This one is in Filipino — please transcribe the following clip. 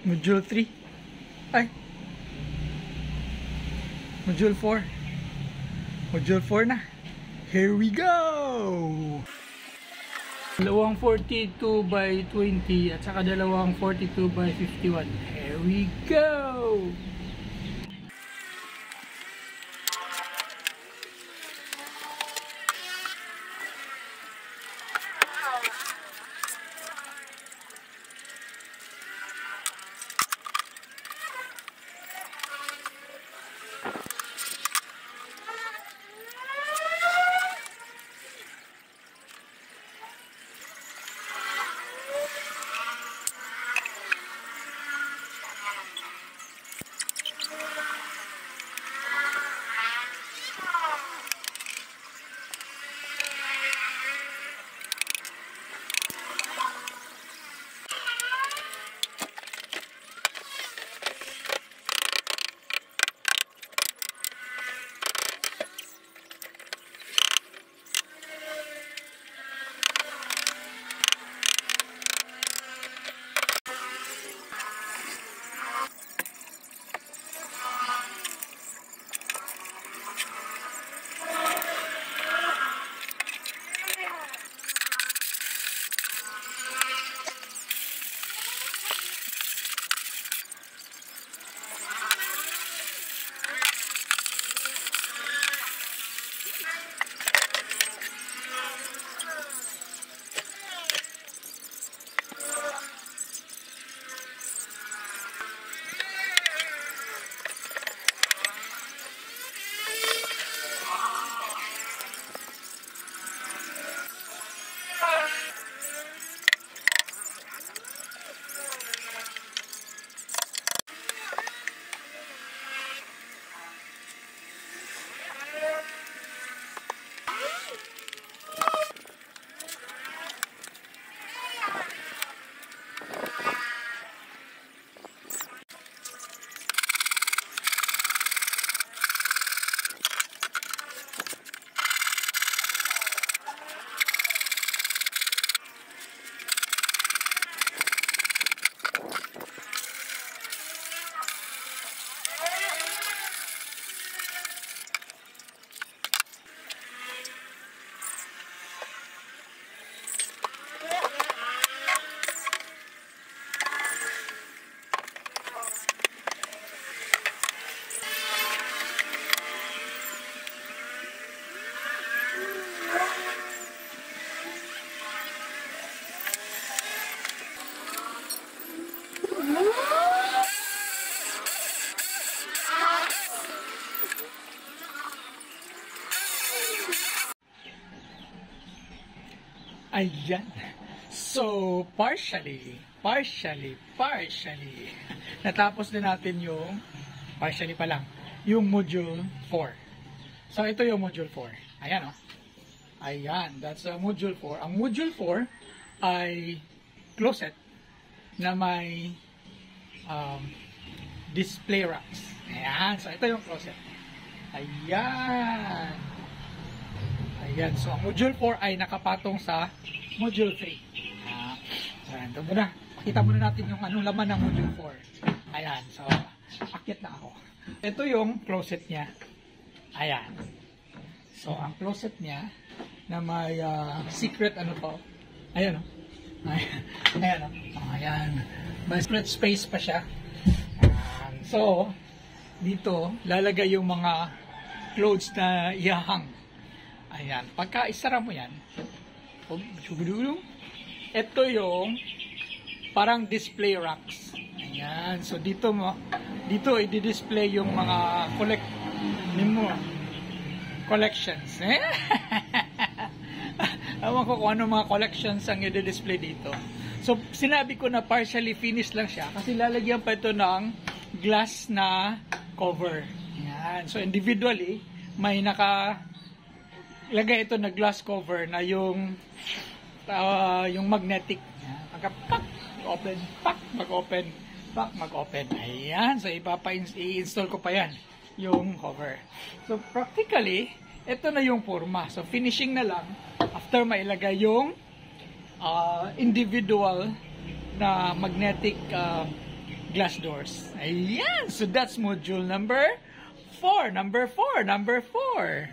Module 3. Ay. Module 4. Module 4 na. Here we go! Dalawang 42 by 20 at saka dalawang 42 by 51. Here we go! Ayan. So, partially, natapos din natin yung, partially pa lang, yung module 4. So, ito yung module 4. Ayan, oh. Ayan, that's module 4. Ang module 4 ay closet na may display racks. Ayan, so ito yung closet. Ayan. Ayan, so ang module 4 ay nakapatong sa module 3. Ayan, ito muna. Pakita muna natin yung anong laman ng module 4. Ayan, so akit na ako. Ito yung closet niya. Ayan. So, ang closet niya na may secret ano to. Ayan, oh. Ayan, ayan, oh. Ayan. May secret space pa siya. Ayan. So, dito, lalagay yung mga clothes na ihahang. Ayan. Pagka isara mo yan, ito yung parang display racks. Ayan. So, dito i-display yung mga collections. Ewan ko kung ano mga collections ang i-display dito. So, sinabi ko na partially finished lang siya kasi lalagyan pa ito ng glass na cover. Ayan. So, individually, may lagay ito na glass cover na yung magnetic. Pagka open, mag-open, mag-open. Ayan. So, i-install ko pa yan yung cover. So, practically, ito na yung forma. So, finishing na lang after mailagay yung individual na magnetic glass doors. Ayan! So that's module number 4. Number 4.